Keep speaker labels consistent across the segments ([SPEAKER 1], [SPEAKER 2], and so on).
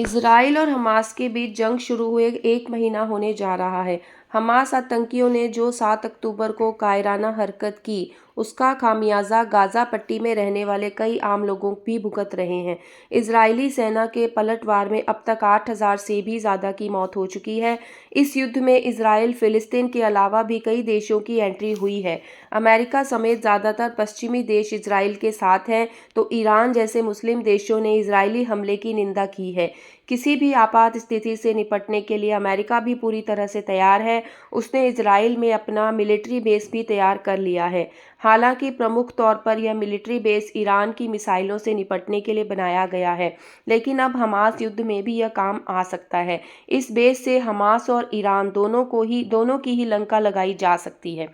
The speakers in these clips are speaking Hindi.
[SPEAKER 1] इजराइल और हमास के बीच जंग शुरू हुए 1 महीना होने जा रहा है। हमास आतंकियों ने जो 7 अक्टूबर को कायराना हरकत की, उसका खामियाजा गाजा पट्टी में रहने वाले कई आम लोगों भी भुगत रहे हैं। इजरायली सेना के पलटवार में अब तक 8,000 से भी ज़्यादा की मौत हो चुकी है। इस युद्ध में इजराइल, फिलिस्तीन के अलावा भी कई देशों की एंट्री हुई है। अमेरिका समेत ज़्यादातर पश्चिमी देश इजराइल के साथ हैं, तो ईरान जैसे मुस्लिम देशों ने इजरायली हमले की निंदा की है। किसी भी आपात स्थिति से निपटने के लिए अमेरिका भी पूरी तरह से तैयार है। उसने इजराइल में अपना मिलिट्री बेस भी तैयार कर लिया है। हालांकि प्रमुख तौर पर यह मिलिट्री बेस ईरान की मिसाइलों से निपटने के लिए बनाया गया है, लेकिन अब हमास युद्ध में भी यह काम आ सकता है। इस बेस से हमास और ईरान दोनों की ही लंका लगाई जा सकती है।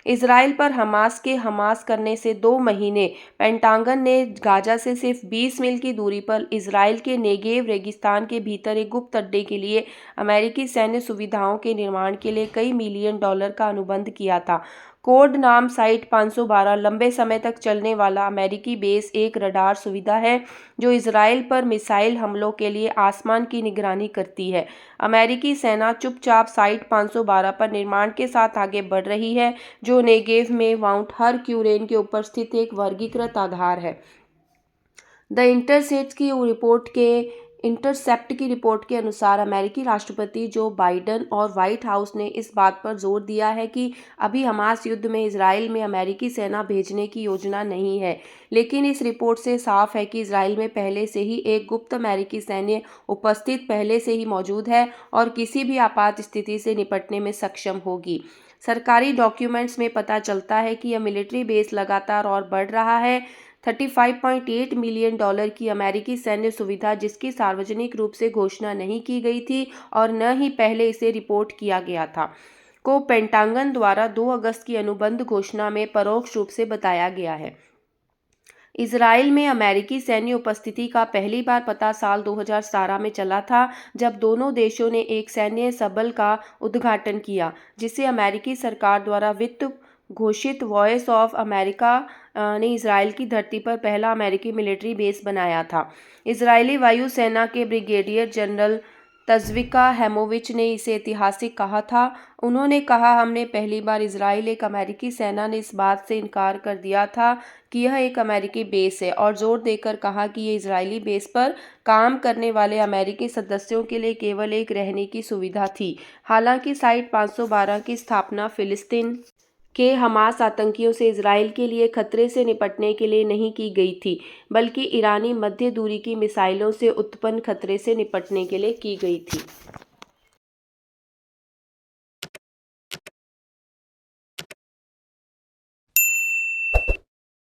[SPEAKER 1] इजराइल पर हमास करने से 2 महीने पेंटागन ने गाजा से सिर्फ 20 मील की दूरी पर इजराइल के नेगेव रेगिस्तान के भीतर एक गुप्त अड्डे के लिए अमेरिकी सैन्य सुविधाओं के निर्माण के लिए कई मिलियन डॉलर का अनुबंध किया था। कोड नाम साइट 512 लंबे समय तक चलने वाला अमेरिकी बेस एक रडार सुविधा है जो इजराइल पर मिसाइल हमलों के लिए आसमान की निगरानी करती है। अमेरिकी सेना चुपचाप साइट 512 पर निर्माण के साथ आगे बढ़ रही है, जो नेगेव में माउंट हरक्यूरेन के ऊपर स्थित एक वर्गीकृत आधार है। द इंटरसेप्ट की रिपोर्ट के अनुसार अमेरिकी राष्ट्रपति जो बाइडन और व्हाइट हाउस ने इस बात पर जोर दिया है कि अभी हमास युद्ध में इजराइल में अमेरिकी सेना भेजने की योजना नहीं है, लेकिन इस रिपोर्ट से साफ है कि इजराइल में पहले से ही एक गुप्त अमेरिकी सैन्य उपस्थिति पहले से ही मौजूद है और किसी भी आपात स्थिति से निपटने में सक्षम होगी। सरकारी डॉक्यूमेंट्स में पता चलता है कि यह मिलिट्री बेस लगातार और बढ़ रहा है। $35.8 मिलियन की अमेरिकी सैन्य सुविधा, जिसकी सार्वजनिक रूप से घोषणा नहीं की गई थी और न ही पहले इसे रिपोर्ट किया गया था, को पेंटागन द्वारा 2 अगस्त की अनुबंध घोषणा में परोक्ष रूप से बताया गया है। इजराइल में अमेरिकी सैन्य उपस्थिति का पहली बार पता साल 2017 में चला था, जब दोनों देशों ने एक सैन्य सबल का उद्घाटन किया, जिसे अमेरिकी सरकार द्वारा वित्त घोषित वॉइस ऑफ अमेरिका ने इजराइल की धरती पर पहला अमेरिकी मिलिट्री बेस बनाया था। इजरायली वायुसेना के ब्रिगेडियर जनरल तज़विका हेमोविच ने इसे ऐतिहासिक कहा था। उन्होंने कहा, हमने पहली बार इजराइल एक अमेरिकी सेना ने इस बात से इनकार कर दिया था कि यह एक अमेरिकी बेस है, और जोर देकर कहा कि ये इजरायली बेस पर काम करने वाले अमेरिकी सदस्यों के लिए केवल एक रहने की सुविधा थी। हालांकि साइट 512 की स्थापना फिलिस्तीन के हमास आतंकियों से इजराइल के लिए खतरे से निपटने के लिए नहीं की गई थी, बल्कि ईरानी मध्य दूरी की मिसाइलों से उत्पन्न खतरे से निपटने के लिए की गई थी।